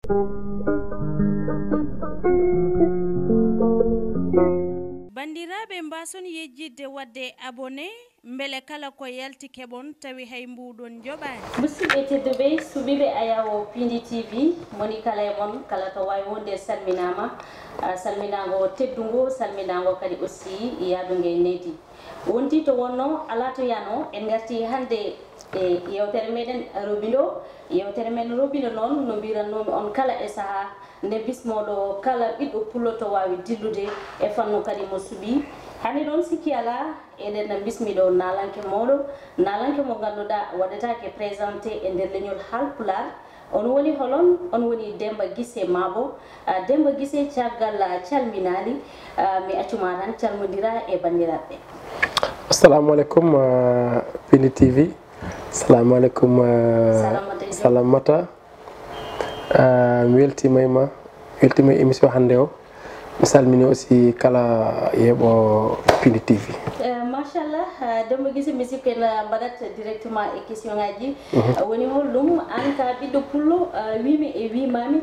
bandiraɓe mbason yejjidde wadde abonné mbele kala ko yalti keɓon tawi hay mbuɗon joɓani musidɓe tedduɓe suɓiɓe ayawo Piindi TV moni kala e mon kala to wawi wonde salminama salminago teddugo salminago kadi aussi yadugue needi wonti to wonno ala to yano en garti hande e yewtere meɗen Roɓindo yewtere men Roɓindo noon no mbirannomi on kala e saaha nde bismoɗo kala ɓiɗɗo pullo to wawi dillude e fannu kadi mo suuɓi hande ɗon sikki ala eɗen bismiɗo nalanke mawɗo nalanke mo ganduɗa waɗetake présenté e nder leñol Haalpular on woni holon on woni Demmba GISE mabo Demmba GISE caggal calminali mi accuma tan calmodira e bandiraɓe. Assalamu alaikum Piindi TV. Assalamu alaikum Salamata mi weltima émission hande o mi salmini aussi kala yeɓo Piindi TV. machallah Demmba GISE mi sikki en mbaɗat directement e question ngaji woni holɗum an ka ɓiɗɗo pullo wimi e wimami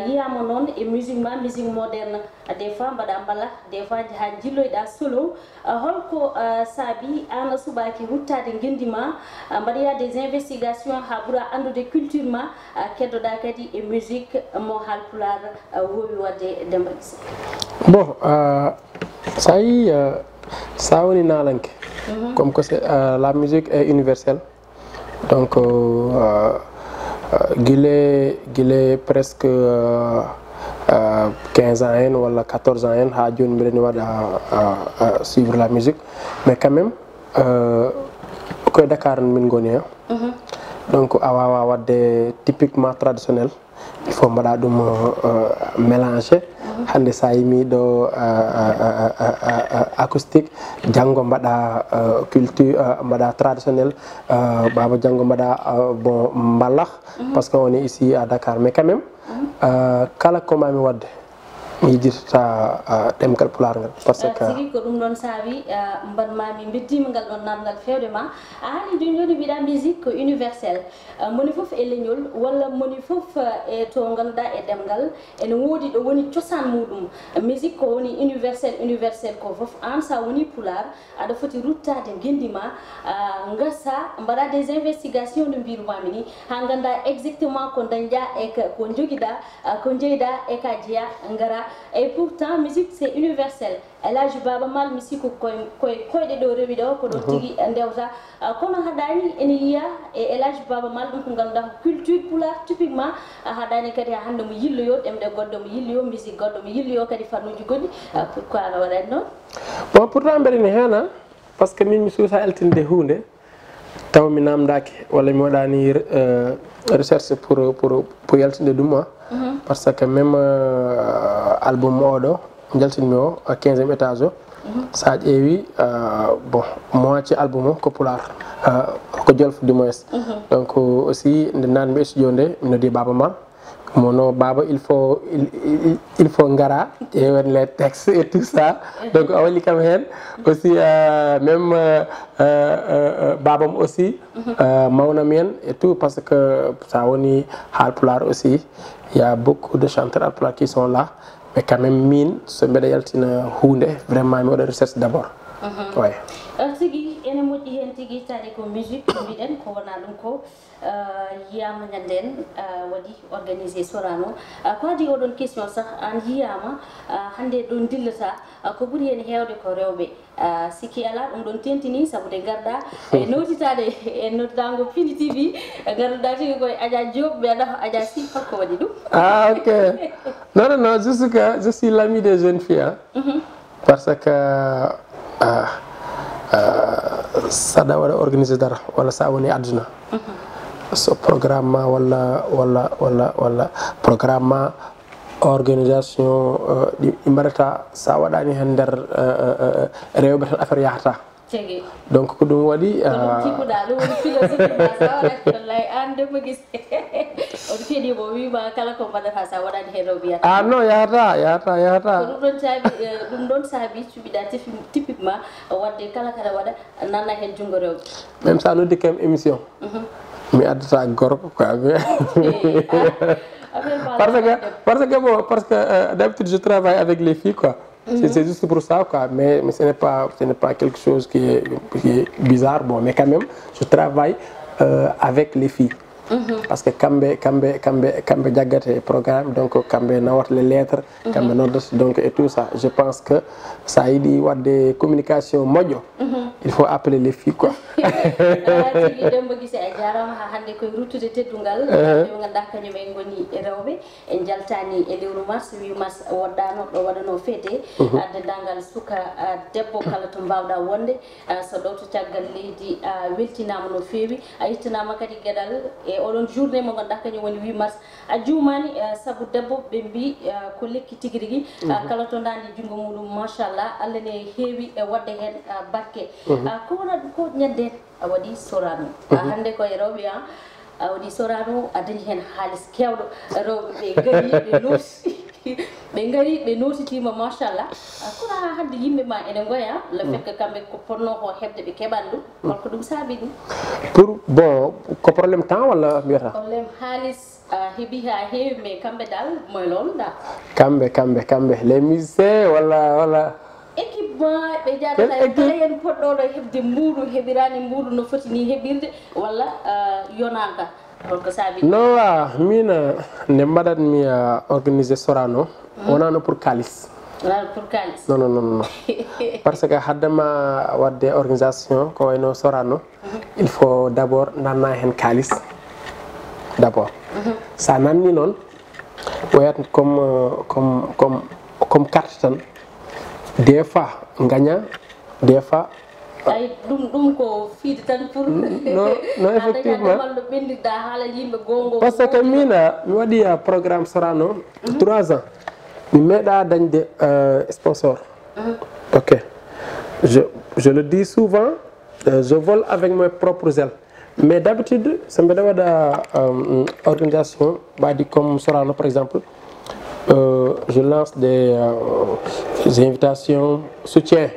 yiyama noon e musique ma musique moderne des fois mbaɗa mballa des fois ha jilloyɗa solo holko saabi an suɓaki ruttade guendima mbaɗoya des investigations ha ɓuura andude culture ma keddoɗa kadi e musique mo Haalpular wowi wadde Demmba GISE. Bon ça y ça woni nalanke comme que la musique est universelle donc guilé presque 15 ans hen wala 14 ans hen ha joni mbiɗani waɗa suivre la musique mais quand même koye Dakar min goni hen donc a wawa wadde typiquement traditionnel il faut mbaɗa ɗum mélanger hande sa yimi ɗo acoustique janggo mbaɗa culture mbaɗa traditionnel baba janggo mbaɗa bon mbalax parce que on est ici à Dakar mais quand même kala ko mami wadde mi yejjitata ɗemgal Pulaar ngal par ce que sigi ko ɗum ɗon saabi mbanmami beddima ngal ɗon namdal fewdema a haali joni mbiɗa musique ko universel moni foof e leñol walla moni foof e to ganduɗa e ɗemgal ene woodi ɗo woni cosan muɗum musique ko woni universel ko foof an sa woni Pulaar aɗa foti ruttade guendima gassa mbaɗa des investigations no mbirumami ni ha ganda exactement ko dañƴa e ko joguiɗa ko jeyɗa e ka jeeya gara et pourtant musique c'est universel Étage Baba Mal mi sikku koyɗe ɗo rewi ɗo ko ɗo tigui ndewta kono haɗani ene yiya e Étage Baba Mal ɗum ko ganduɗa culture Pulaar typiquement haɗani kadi hande mo yilloyo ɗemɗe goɗɗo mo yilloyo musique goɗɗo mo yilloyo kadi fannuji goɗɗi pourquoi no waɗani noon bon pourtant mbeɗene hen par ce que min mi suusa eltinde hunde taw mi namdaki walla mi waɗani recherche pour yaltinde ɗum parce que même album oɗo jaltinmi o 15e étage o sa ƴeewi bon moitié album o ko Pulaar ko Jolf du moins donc aussi nde nane mbi studio nde mi noddi Baba Mal mono Baba il faut ngara ƴeewen les textes et tout ça donc a walli kam hen aussi même babam aussi mawnam hen et tout parce que ça woni Haalpular aussi il y a beaucoup de chanteurs Haalpular qui sont là mais quand même min so mbeɗa yaltina hunde vraiment mi waɗa recherche d'abord ouais sigi ene moƴƴi hen tigui tari ko musique ko mbiɗen ko wona ɗum ko yiyama ñanden waɗi organisé Sorano ko adi oɗon question sah an yiyama hande ɗon dillata ko ɓuuri hen hewde ko rewɓe sikki ala ɗum ɗon tentini saabu de garɗa e notitade e nottidago Piindi TV garɗa tigi koye Adja Diop ɓe aɗa Adja Sy holko waɗi ɗum ok non juste que je suis l'ami des jeunes filles parce que saɗa waɗa organisé dara walla sa woni aduna so programme ma walla programme ma organisation ɗi mbaɗata sa waɗani hen nder rewɓe tan affaire yahata donc ko ɗum waɗi cikkuɗa ɗum woni philosophie ma sa waɗat wallay an Demmba GISE on keeɗimo wima kala ko mbaɗata sa waɗani hen rewɓe yahata non yahata ɗum ɗon saabi cuɓiɗa typiquement wadde kala kada waɗa nanna hen junggo rewɓe même sa noddi kam émission mi addata gorko quoi affaire ma parce que d'habitude je travaille avec les filles quoi. C'est juste pour ça quoi, mais ce n'est pas quelque chose qui est bizarre, bon, mais quand même je travaille avec les filles. Parce que kambe jaggate programme, donc kambe nawat les lettres, kambe notes, donc et tout ça. Je pense que ça y dit des communications mojo. Il faut appeler les filles quoi. Demmba GISE a jarama ha hande koye ruttude teddungal ɓe ganduɗa kañumen goni rewɓe en jaltani e lewru mars 8 mars woɗɗano ɗo waɗano feete dendagal suka debbo kala to mbawɗa wonde so ɗo to caggal leydi weltinama no feewi a yettanama kadi gueɗal e oɗon journée mo ganduɗa kañum woni 8 mars a juumani saabu debbo ɓe mbi ko lekki tigui rigui kala to dandi junggo muɗum machallah Allah ne heewi e wadde hen barke ko wona ko ñadde a waɗi Sorano hande koye rewɓe a waɗi Sorano a dañi hen haalis kewɗo rewɓe ɓe gari ɓe nooti ɓe gari ɓe notitima machallah kono ha hande yimɓe ma ene goya le fait que kamɓe ko ponno ko hebde ɓe keɓan ɗum holko ɗum saabi ɗum pour bon ko probléme temps walla mbiyata probléme haalis heeɓi ha heewi mais kamɓe dal moye loolu da kamɓe les musiciens walla équipement ɓe jaadata kala hen poɗɗoɗo hebde mbuuɗu heɓirani mbuuɗu no foti ni heɓirde walla yonaka holko saabi non min nde mbaɗatmi organisé Sorano wonano pour kalis pour kalis non parce que haddema wadde organisation ko wayno Sorano il faut d' abord nanna hen kalis d' abord sa nanni noon wayat comme carte tan des fois gagna des fois ay ɗum ko fiide tan pour non effectivement wallo ɓendirɗa haala yimɓe gongo parce que min mi waɗi programme Sorano 3 ans mi meeɗa dañde sponsor ok je le dis souvent je vole avec mes propres ailes mais d'habitude so mbeɗa waɗa organisation mbaɗi comme Sorano par exemple je lance des invitations soutien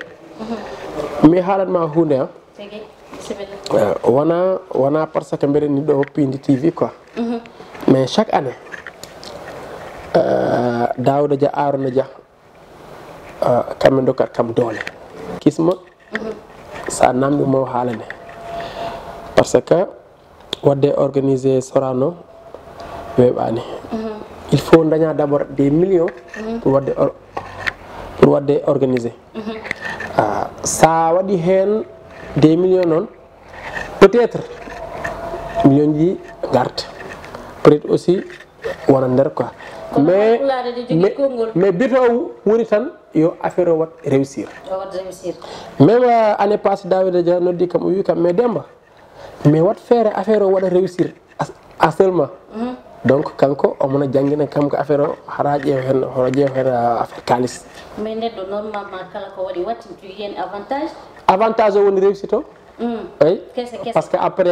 mi haalatma hunde wona par ce que mbeɗeni ɗo Piindi TV quoi mais chaque année Daouda Dia Arona Dia kamɓe dokkat kam doole kisma sa namdimo haalane par ce que wadde organisé Sorano weeɓani il faut daña d' abord des millions pour wadde organiser sa waɗi hen des millions noon peut être million ji garta peut être aussi wona nder quoi mais bito woni tan yo affaire o wat réussir même année passé Daouda Dia noddi kam o wi kam mais Demmba mais wat feere affaire o waɗa réussir à seulement donc kanko omona jangguina kam ko affaire o hara ƴeew hen hono ƴeew hen affaire kalis mais neɗɗo normalement kala ko waɗi wattintu hen avantage o woni réussite o oui parce que après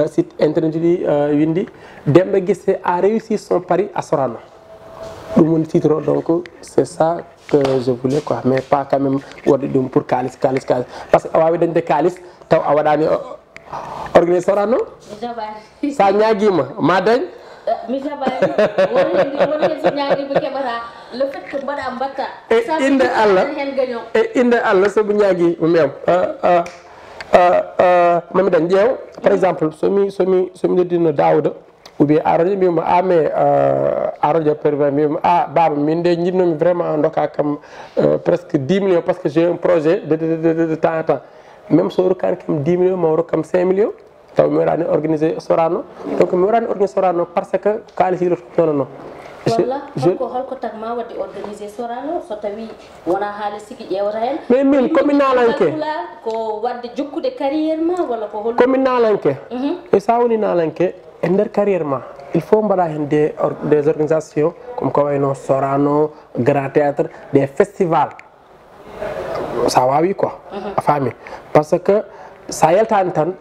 site internet ɗi windi Demmba GISE a réussi son pari à Sorano ɗum woni titre o donc c'est ça que je voulais quoi mais pas quand même waɗi ɗum pour kalis parce que a wawi dañde kalis taw a waɗani organisé Sorano sa ñaguima ma dañ mi jaɓani woni so ñaguima keɓata le fait que mbaɗa mbatta e inde Allah somi ñagui mem mami dañ ƴeew par exemple somi noddino Daouda ou bien Arodia mbima mais Arodia pervers mbima baba min de jinnomi vraiment dokka kam presque 10 millions parce que j'ai un projet de temps à temps même so rokkani kam 10 millions ma rokkam 5 millions taw mi waɗani organisé Sorano donc mi waɗani organisé Sorano parce que kalis yiɗo non walla holko tagma wadde organisé Sorano so tawi wona haala sigi ƴewata hen mais min komi nalanke ko wadde jokkude carrière ma walla ko hol komi nalanke e sa woni nalanke e nder carrière ma il faut mbaɗa hen des organisations comme ko wayno Sorano grand théâtre des festivals sa wawi quoi a faami parce que sa yaltani tan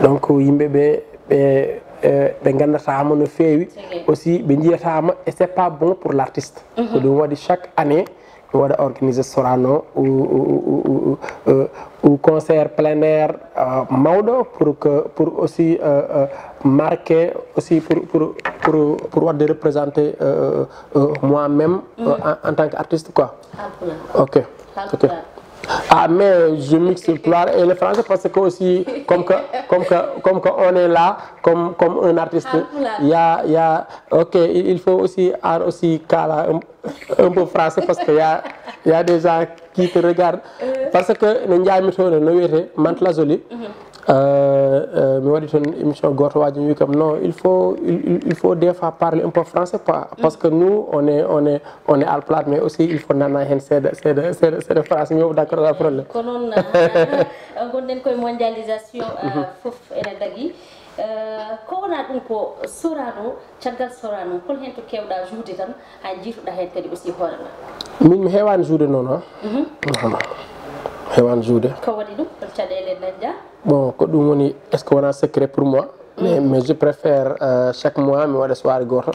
donc yimɓeɓe ɓe gandatama no feewi aussi ɓe jiyatama et c'est pas bon pour l' artiste ko ɗum waɗi chaque année on va organiser Sorano ou concert plein air maudo pour aussi marquer aussi pour représenter moi-même en tant qu'artiste quoi. Ok. Ah mais je mixe le pulaar et le français parce que aussi comme que on est là comme un artiste il y a ok il faut aussi kala un peu français parce que il y a des gens qui te regardent parce que no njaami to no wiyete Mantla Zoli mi waɗi toon émission goto waji wi kam non il faut des fois parler un peu français parce que nous on est alpulaar mais aussi il faut nana hen seeɗa français mi d'accord la problème ko noon gonɗen koye mondialisation fof ene dagui ko wona ɗum ko Sorano caggal Sorano hol hen to kewɗa joude tan ha jiituɗa hen kadi aussi hoorema min mi hewani joude noon non hewani joude ko waɗi ɗum hol caɗele dañƴa bon ko ɗum woni est ce que wona secret pour moi mais je préfère chaque mois mi waɗa soirée goto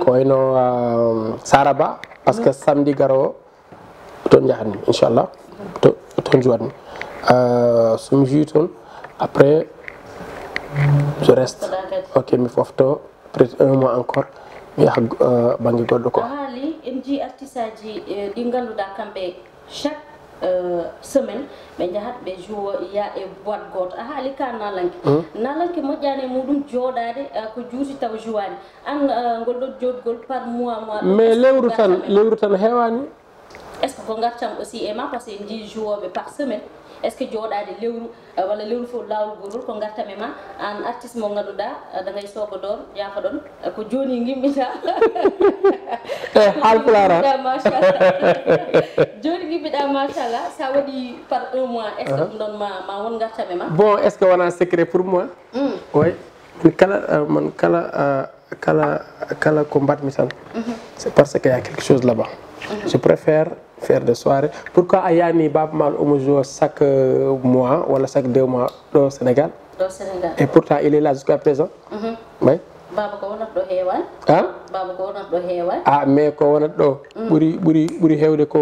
ko wayno Saraba parce que samedi garowo toon jahatmi inchallah toon jouatmi somi jui toon après je reste ok mi fofto peut-être 1 mois encore mi yaha banggue goɗɗo ko haali en ji artiste aji ɗi ganduɗa kamɓe chaque semaine ɓe jahat ɓe joue ya e boîte goto a haali ka nalanke moƴƴani e muɗum jooɗade ko juuti taw jouani an ngol ɗo jodgol par mois mais lewru tan hewani est ce que ko gartam aussi e ma par ce que en ji jouoɓe par semaine est ce que jooɗade lewru walla lewru fof lawol gotol ko gartam e ma an artiste mo ganduɗa da ngay sogodor yaafa ɗon ko joni gimmita halpulaar joni gimmiɗa machallah sa waɗi par 1 mois est ce que ɗum ɗon ma won gartam e ma bon est ce que wona secret pour moi oui man kala ko mbatmi tan c'est parce que y a quelque chose là-bas je préfère faire des soirées pourquoi a yani Baba Mal omo joue chaque mois wala chaque 2 mois au Sénégal et pourtant il est là jusqu'à présent oui Baba ko wonat ɗo heewani Baba ko wonat ɗo heewani mais ko wonat ɗo ɓuuri hewde ko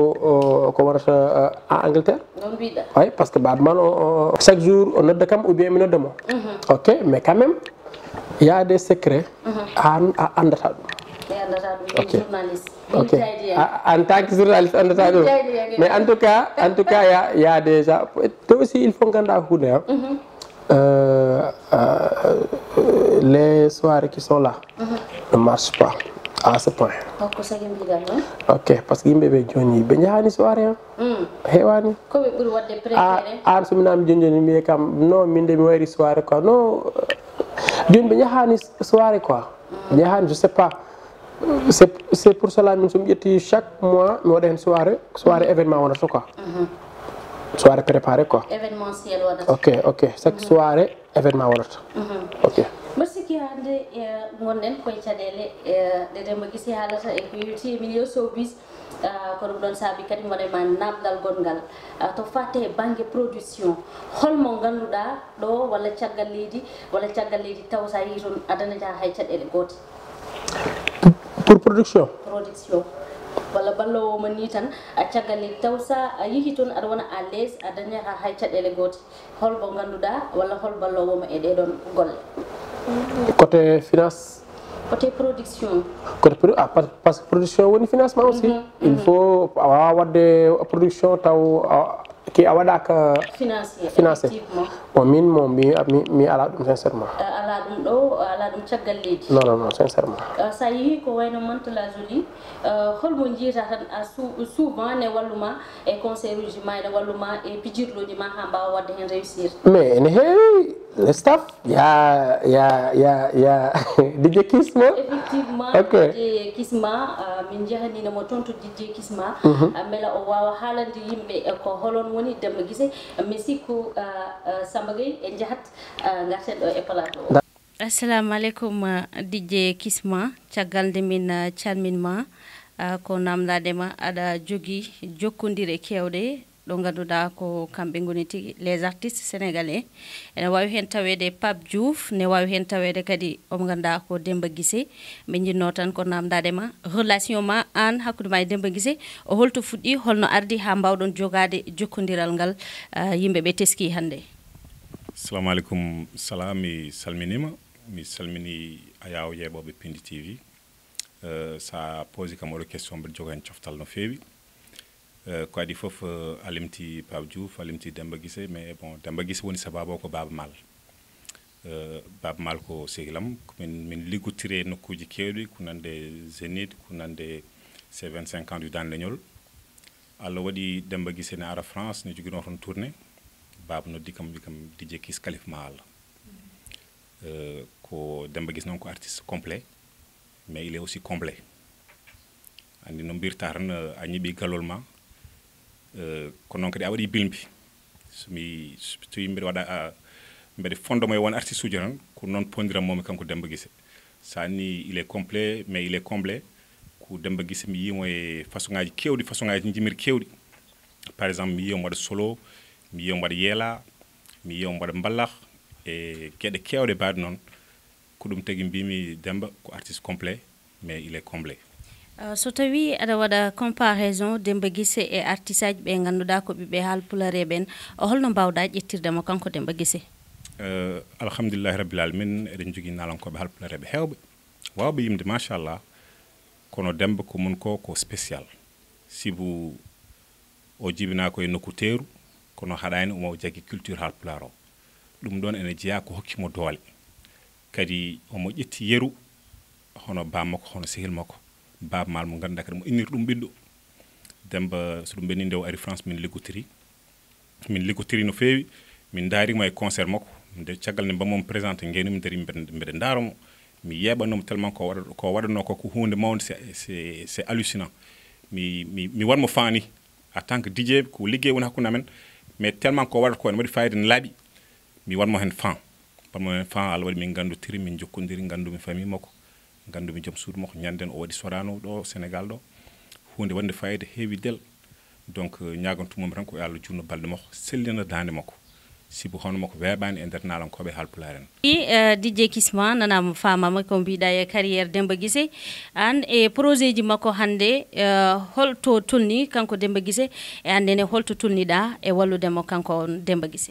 wonata en Angleterre non mbiɗa oui parce que Baba Mal chaque jour o nodda kam ou bien mi noddamo ok mais quand même il y a des secrets a andata ɗum okay. Journaliste. Ok. En tant que journaliste, mais en tout cas, il y a déjà. Toi aussi, il faut qu'on les soirées qui sont là ne marchent pas à ce point. Ok, parce que bébé Johnny, ben yahani soirée. Hewani. Ko be buri wadde préféré. Ar suminam Johnny mi kam non min de mi wari soirée quoi. Non. Johnny ben yahani soirée quoi. Yahani je sais pas. C'est pour cela que nous sommes chaque mois nous avons une soirée événement on a quoi. Soirée préparée quoi. Événementiel ok chaque soirée événement on a. Ok. Merci ki hande ngonden koy caɗele de Demmba GISE haalata e ko yewti milieu showbiz ko ɗum ɗon saabi kadi mbaɗema namdal gongal to fate banggue production holmo ganduɗa ɗo walla caggal leydi taw sa yi toon adanaja hay caɗele gote pour production walla ballowo mo ni tan a caggal leydi taw sa a yihi toon aɗa wona à l'aise a dañata hay caɗele gote holmo ganduɗa walla hol ballowo mo e ɗeɗon golle côté finance côté production parce que production woni financement aussi il faut awa wadde production taw ki a waɗaka financé bon min moom mi ala ɗum sincèrement ala ɗum ɗo ala ɗum caggal leydi non sincèrement sa yeehi ko wayno Mantla Zoli holmo jiita tan souvent ne walluma e concert uji ma ene walluma e pijirloji ma ha mbawa wadde hen réussir mais ene heewi le staff ya DJ Kisma effectivement DJ Kisma min jahaninamo toon to DJ Kisma beela o wawa haalande yimɓe ko holon woni Demmba GISE mi sikku Samba Gueye en jahat garten ɗo e plateau. Assalamu alaikum DJ Kisma caggal nde min calminma ko namdadema aɗa jogui jokkodire kewɗe ɗo ganduɗa ko kamɓe goni tigi les artistes sénégalais ene wawi hen tawede Pape Diouf ne wawi hen tawede kadi omo ganduɗa ko Demmba GISE ɓe jinno tan ko namdadema relation ma an hakkude ma e Demmba GISE o holto fuɗɗi holno ardi ha mbawɗon jogade jokkodiral ngal yimɓeɓe teski hande. Assalamu alaikum salam mi salminima mi salmini ayaw yeɓoɓe Piindi TV sa posi kam oɗo question mbiɗa joga hen coftal no fewi ko adi foof alimti Pape Diouf alimti Demmba GISE mais bon Demmba GISE woni sababu ko Baba Mal Baba Mal ko sehilam min liggotire nokkuji kewɗi ko nande Zénith ko nande ces 25 ans du dan leñol Allah waɗi Demmba GISE ne ara France ne joguino toon tourné Baba noddi kam wi kam DJ Kiss Kalif ma Allah ko Demmba GISE noon ko artiste complet mais il est aussi complet andi no mbirta tan a ñiɓi galol ma ko noon kadi a waɗi bilmbi somi mbiɗa waɗa mbeɗa fondamo e won artiste uji tan ko noon pondiram momi kanko Demmba GISE sa anni il est complet mais il est comblé ko Demmba GISE mi yimo e façon ngaji kewɗi façon ngaji jimiri kewɗi par exemple mi yiyamo waɗa solo mi yiyamo waɗa yeela mi yiyamo waɗa mballax e gueɗe kewɗe baade noon ko ɗum tagui mbimi Demmba ko artiste complet mais il est comblé. So tawi aɗa waɗa comparaison Demmba GISE e artiste aji ɓe ganduɗa ko ɓiɓɓe haalpulare ɓen holno mbawɗa ƴettirdemo kanko Demmba GISE? alhamdulillahi rabbil alamin eɗen jogui nalankoɓe haalpulare ɓe hewɓe wawɓe yimde machallah kono Demmba ko mun ko spécial sibu o jibina ko e nokku teeru kono haɗani omo jagui culture haalpular o ɗum ɗon ene jeeya ko hokkimo doole kadi omo ƴetti yeru hono bammakko hono sehil makko Baba Mal mo ganduɗa kadi mo innir ɗum ɓiɗɗo Demmba so ɗum ɓenni nde o ari France min liggotiri no fewi min daarima e concert makko nde caggal nde mbammomi présenté ngenumi dari mbeɗa daaromo mi yeɓannomo tellement ko waɗanno ko hunde mawde c'est hallucinant mi wanmo faani en tant que DJ ko liggey woni hakkude amen mais tellement ko waɗata ko ene waɗi fayida ne laaɓi mi wanmo hen fan Allah waɗi min gandotiri min jokkodiri gandumi famille makko gandumi joom suudu makko ñanden o waɗi sorano ɗo Sénégal ɗo hunde wonde fayida heewi del donc ñagantumomi tan ko Allah junno balɗe makko sellina dande makko sibu hono makko weeɓani e nder nalankoɓe haalpulaar en DJ Kisma nanama famama ko mbiɗa e carrière Demmba GISE an e projet ji makko hande holto tolni kanko Demmba GISE e hande ne holto tolniɗa e walludemo kanko Demmba GISE?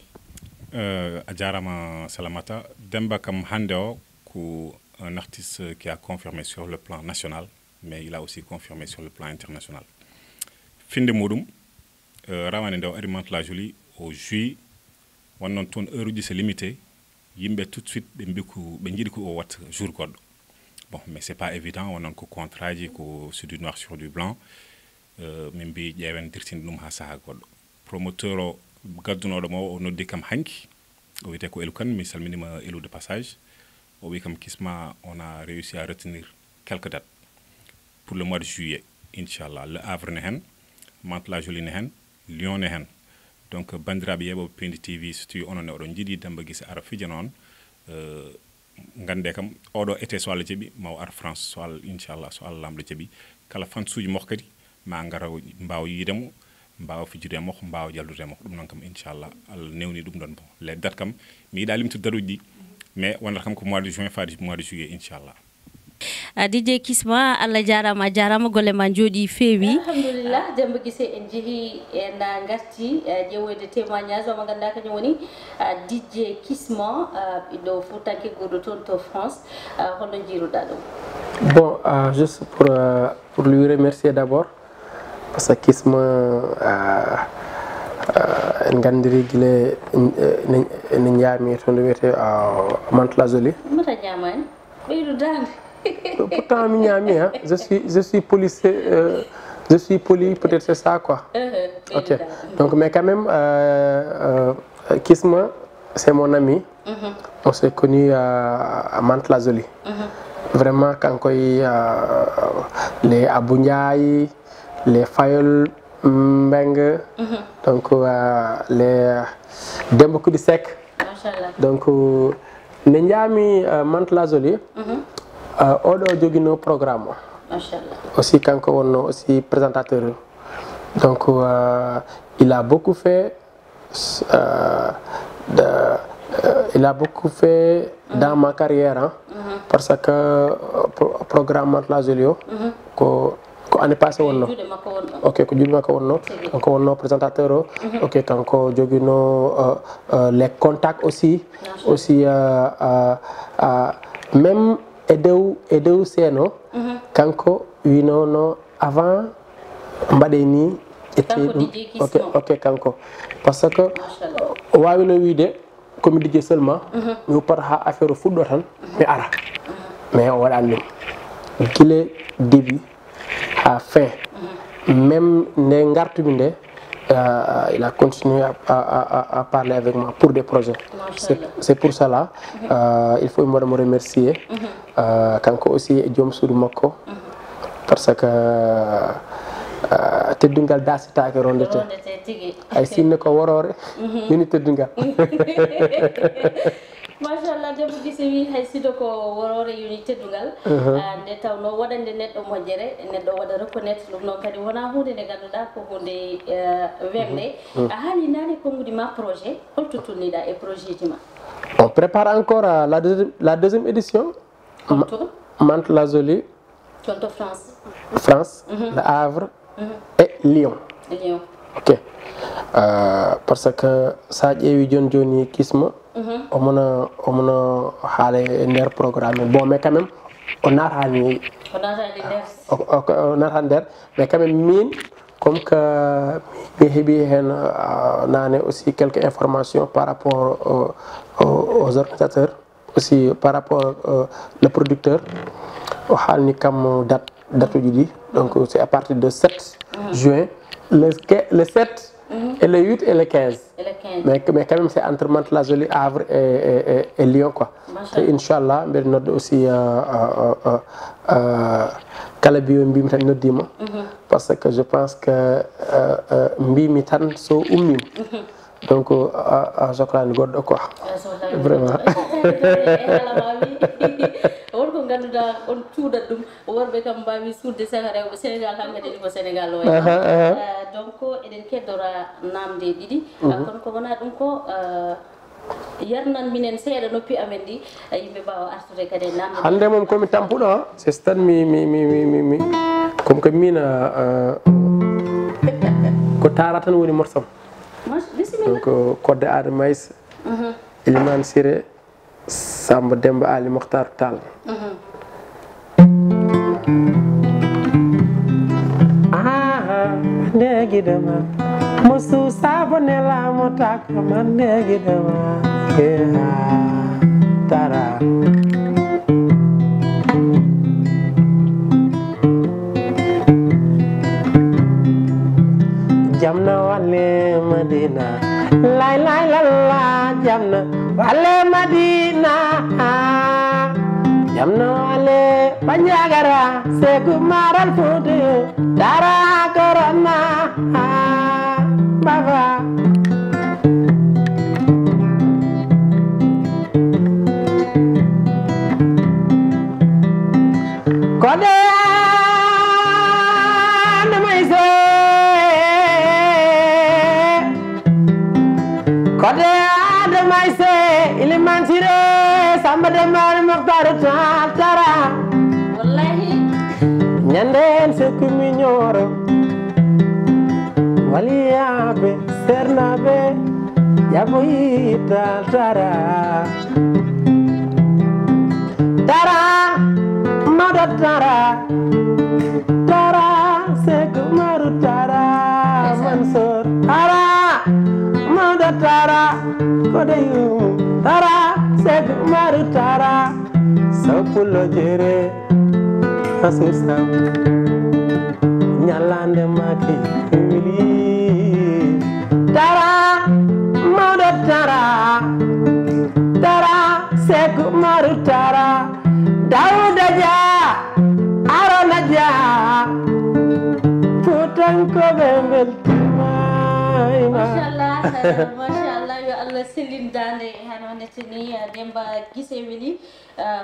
a jarama Salamata Demmba kam hande o ko un artiste qui a confirmé sur le plan national mais il a aussi confirmé sur le plan international finde muɗum rawane nde o ari Mantes la Jolie au juillet wonnon toon heure uji c'est limité yimɓe tout de suite ɓe mbi ko ɓe jiiɗi ko o watta jour goɗɗo bon mais c'est pas évident wonnon ko contrat ji ko sur du noir sur du blanc min mbi ƴeewen dirtinde ɗum ha saaha goɗɗo promoteur o gaddunoɗo mo o noddi kam hanki o wiyete ko Elou Kane mi salminima Elou de passage o wi kam Kisma on a réussi à retenir quelques dates pour le mois de juillet inchallah Le Havre ne hen Mantes la Jolie ne hen Lyon ne hen donc bandiraɓe yeɓoɓe Piindi TV so tawi onon oɗon jiiɗi Demmba GISE ara fija noon gande kam oɗo été so Allah jaaɓi ma o ar France so Allah inchallah so Allah lamɗo jaaɓi kala fansuji makko kadi ma gara mbawa yiidemo mbawa fijude makko mbawa jallude makko ɗum noon kam inchallah Allah newni ɗum ɗon bon les dates kam mi yiiɗa limtude daruji ɗi mais wonata kam ko mois de juin faade mois de juillet inchallah DJ Kisma Allah jarama golle ma jooɗi feewi alhamdulillah Demmba GISE en jeehi en garti ƴeewoyde témoignage o mo ganduɗa kañum woni DJ Kisma ɓiɗɗo Fuutanke goɗɗo toon to France holno jiiruɗa ɗum? Bon, juste pour lui remercier d'abord parce que Kisma en gandiri guila ene jaami toon ɗo wiyete Mantes la Jolie. mata ñamani ɓeydu dande. Pourtant mi ñaami hein, je suis poli peut-être c'est ça quoi. OK. Donc mais quand même Kisma c'est mon ami. On s'est connus à Mantes la Jolie. Vraiment quand koy les Abou Ndiaye, les Fayol Mbeng, donc les Demmba Sek. Machallah. Donc ne ñaami Mantes la Jolie. Oɗo jogino programme o. Machallah. Aussi kanko wonno aussi présentateur Donc il a beaucoup fait dans ma carrière, hein, parce que programme la Zolio ko année passée wonno ok ko julma ko wonno donc wonno présentateur ok kanko jogino les contacts aussi même edew seno kanko winono avant mbaɗe ni ok kanko parce que wawino wiide komi DJ seulement mi uppata ha affaire fuɗɗo tan mi ara mais o waɗani ɗum guila début à fin même nde gartumi nde il a continué à parler avec moi pour des projets. C'est pour cela il faut me remercier kanko aussi joom suudu makko parce que teddungal dasitake rondete ay sinne ko worore mini teddungal machallah Demmba GISE wi hay sido ko worore yoni teddungal nde tawno waɗande neɗɗo moƴƴere neɗɗo waɗa reconnaître ɗum noon kadi wona hunde nde ganduɗa ko hunde wemde a haali nane konngudi ma projet holto tolniɗa e projet ji ma? On prépare encore la deuxième édition Mantes la Jolie France Le Havre et Lyon. Ok. Parce que ça ƴeewi joni kisma omona haale nder programme bon mais quand même on natani nder mais quand même min comme que mi heeɓi hen nane aussi quelques informations par rapport aux organisateurs aussi par rapport le producteur o haalni kam date uji ɗi donc c'est à partir de 7 juin le 7 et le 8 et le 15. Mais quand même c'est entre Mantes la Jolie, Havre et Lyon quoi. Et Inch'Allah mbeɗa nodda aussi kala biyo mbimi tan noddima parce que je pense que mbimi tan so ummima donc sohlani goɗɗo quoi vraiment wonko ganduɗa on cuuɗat ɗum worɓe kam mbawi suudde saka rewɓe Sénégal hankkadi ɗi ko Sénégal o donc eɗen keddora namde ɗiɗi kono ko wona ɗum ko yarnan minen seeɗa noppi amen ɗi yimɓe mbawa artude kadi namde hande moom komi tampuɗo c'est so tan mi comme que min ko tara tan woni morsam donc kodde Adama Maysa Elimane Siré Samba Demba Ali Mokhtar Tall ndegidama musu sabone la motak man ndegidama tara jamna wale Madina lay lay la la jamna wale Madina jamna wale Banjagara Seku Maral Fudu Dara Corona Baba Kode Namaise Kode Namaise Elimane Siré Samba Demba Mokhtar Tara wallahi ñanden sekumi ñoro waliyaɓe sernaɓe yaboyita tara tara mado tara tara sekumaru tara mansor tara mado tara kodeyum tara sekumaru tara sapulo jere asusam nyalande maki wili tara mado tara tara seku maru tara Dawuda Dia Arona Dia futanko bembel Mashallah Allah selindande hano netini Demmba GISE weli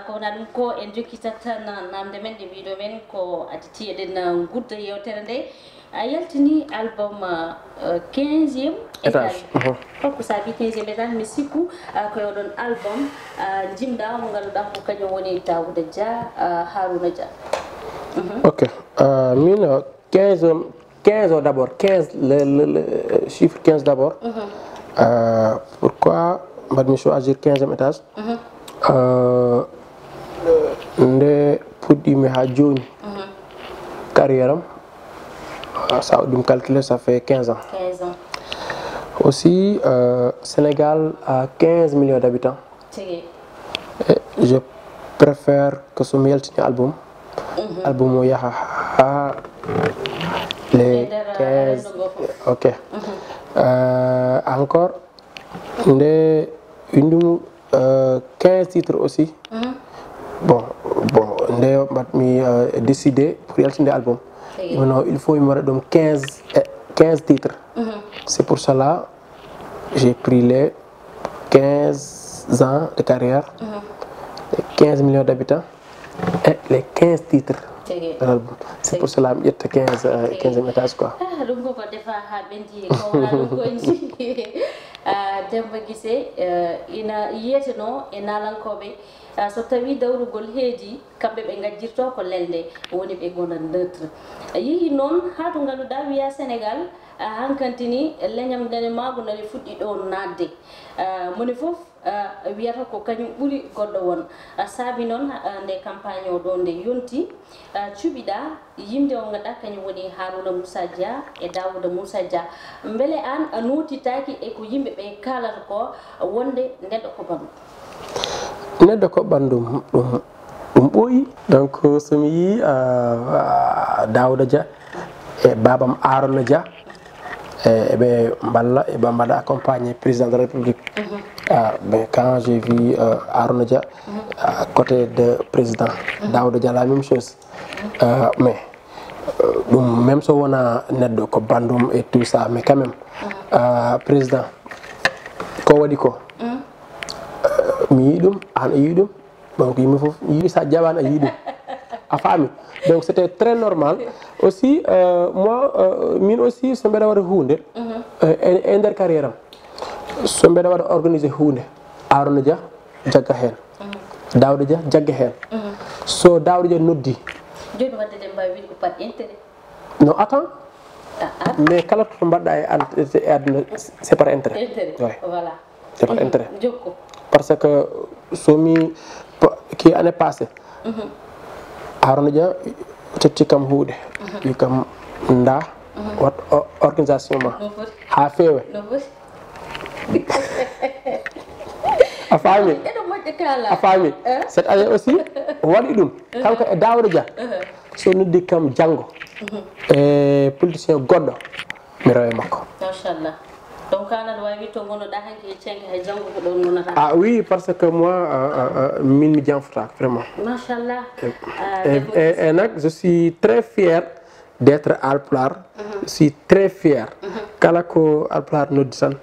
ko na dum ko en jokkita tan namde men de video men ko aditi eden gudda yewtere nde yaltini album 15e étage ko sabi 15e étage mi sikku ko yodon album jimda mo galuda ko kanyo woni Daouda Dia Harouna Dia. OK, min 15 d'abord, 15 le chiffre 15 d'abord. Pourquoi je choisir 15e étage? Nde puddimi ha joni carrière ça me calculer ça fait 15 ans. 15 ans. Aussi Sénégal a 15 millions d'habitants. Je préfère que ce soit album album yaha les 15. OK. Encore une 15 titres aussi. Bon mi décidé pour y album. Maintenant il faut me donner 15 titres. C'est pour cela j'ai pris les 15 ans de carrière, les 15 millions d'habitants et les 15 titres. C'est pour cela que j'ai 15e étage quoi. Demmba GISE ina yeteno e nalankoɓe so tawi dawrugol heedi kamɓe ɓe gajjirto ko lelde woni ɓe gona neutre yeehi noon ha to ganduɗa wiya Sénégal hankantini leñam dane mago nani fuɗɗi ɗo nadde moni foof wiyata ko kañum ɓuuri goɗɗo won saabi noon nde campagne o ɗo nde yonti cuɓiɗa yimde o ganduɗa kañum woni Harouna Moussa Dia e Daouda Moussa Dia beele an a notitaki e ko yimɓe ɓe kalata ko wonde neɗɗo ko bandum neɗɗo ko bandum ɗum ɓooyi donc somi yi Daouda Dia e babam Harouna Dia et balla et mbaɗa accompagner président de la République. Mais quand j'ai vu Harouna Dia à côté de président Daouda Dia la même chose. Mais même si on a neɗɗo ko bandum et tout ça mais quand même président ko waɗi ko mi yi ɗum an a yi ɗum donc yimɓe fof yi sa jaɓani a yi ɗum a faami. Donc c'était très normal. Aussi, moi, min aussi, je suis hunde e nder carrière am. So mbeɗa waɗa organiser hunde Harouna Dia jagga hen. Daouda Dia jagga hen. So Daouda Dia noddi. Joni wadde Demmba wiɗi ko par intérêt. Non, attends. Mais kala to mbaɗɗa e aduna c'est par intérêt. Ouais. Voilà. C'est par intérêt. Jokko. Parce que somi qui année passée Harouna Dia tetti kam huuɗe wi kam nda wat organisation ma ha feewe a faami cette année aussi waɗi ɗum kanko e Daouda Dia so noddi kam janggo e politicien goɗɗo mi rewe makko machallah. Donc ah oui, parce que moi, min vraiment. Machallah. Et je suis très fier d'être Alpulaar. Je suis très fier. Kala ko Alpulaar noddi tan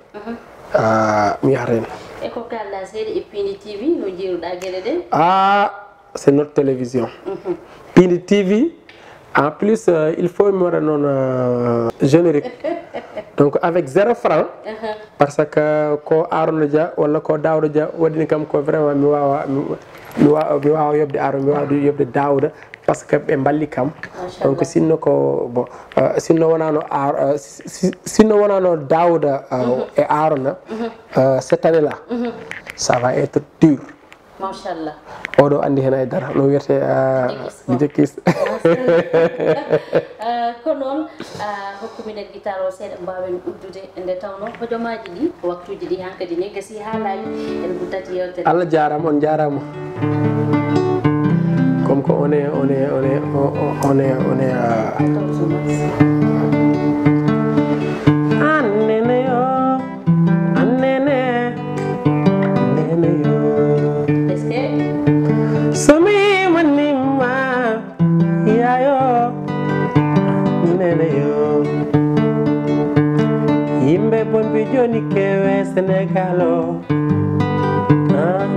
mi yahata. Et ko kala série Piindi TV no jiruɗa gueɗe ɗe? Ah, c'est notre télévision. Piindi TV. En plus, il faut me rendre générique. Donc avec 0 francs, parce que ko Harouna Dia wala ko Daouda Dia wadini kam ko vraiment mi wawa yobde Harouna mi wawa yobde Daouda parce que ɓe balli kam. Donc sinno ko bon sinno wonano Daouda et Harouna cette année là ça va être dur. Machallah. Oɗo andi hen ay dara no wiyete Dj Kiss. Ko noon hokkumin en guitare o seeɗa mbawen uddude nde tawno hojomaji ɗi waktuji ɗi hankadi ne gasi haalaji en guddati yewtere. Allah jarama on jarama. Comme ko on est joni kewe Sénégalo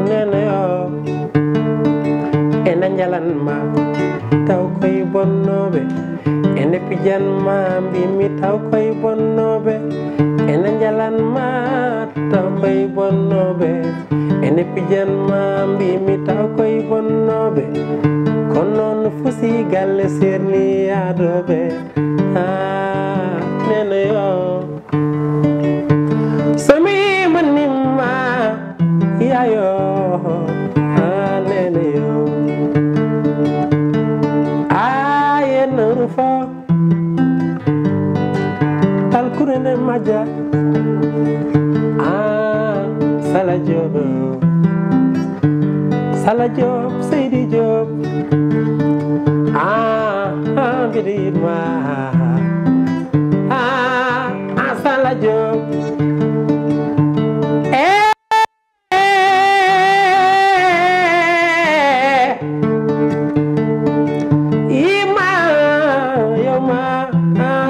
nene yo ena jalanma taw koy bonnoɓe ene pijanma mbimi taw koy bonnoɓe ena jalanma taw koy bonnoɓe ene pijanma mbimi taw koy bonnoɓe kono no fusi galle serni yadoɓe nene yo somi manimma yayo nene yo ayen rufo talkurene maja Sala Diop Seydi Diop bidima Sala Diop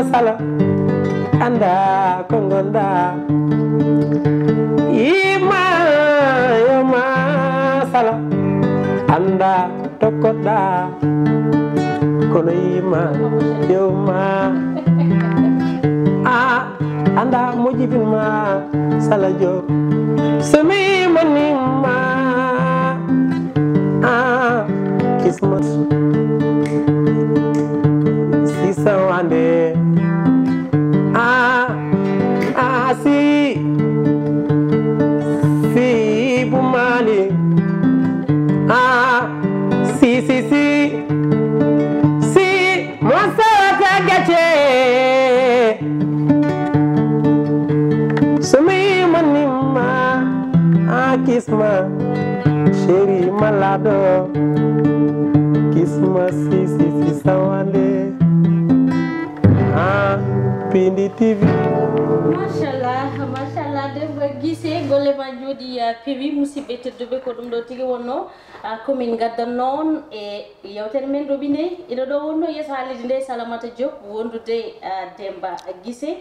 Sala anda kongonda ima yoma sala anda tokoda kono ima yoma anda mojibinma Sala Diop semi manima kismat sisa wande si bumali si mosata gache sumi manima kisma chéri malado kisma si sawale Piindi TV. Mashallah Demmba GISE golle ma jodi pewi musidɓe tedduɓe ko ɗum ɗo tigi wonno komin gadda noon e yewtere men Roɓinde ina ɗo wonno yeeso haalirde nde Salamata Diop wondude Demmba GISE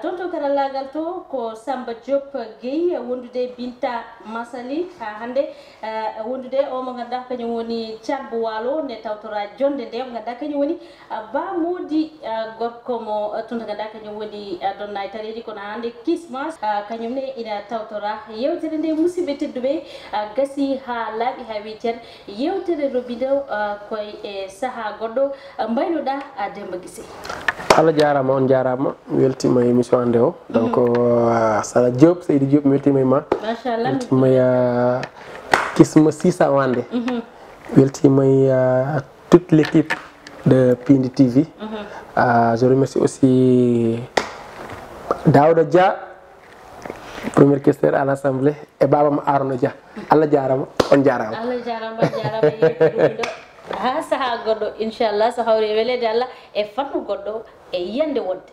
toon to karallagal to ko Samba Diop Gueye wondude Binta Masali ha hande wondude o mo ganduɗa kañum woni Thiambo Walo nde tawtora jonde nde mo ganduɗa kañum woni ba modi gorko mo to ganduɗa kañum woni donna e tareji kono hande Christmas kañum ne ina tawtora yewtere nde musidɓe tedduɓe gasi ha laaɓi ha witere yewtere Roɓindo koye e saaha goɗɗo mbaynoɗa Demmba GISE. Allah jarama on jarama mi weltima émission ande o donc Sala Diop Seydi Diop mi weltima e ma machallah weltima kisma sisa wande weltima toute l'équipe de Piindi TV. Je remercie aussi Daouda Dia, premier questeur à l'Assemblée, et Baba Arno Dia. Allah jarama, on jarama. Allah jarama yewtude ha saha goɗɗo inchallah so hawri welede Allah e fannu goɗɗo e yiyande wonde.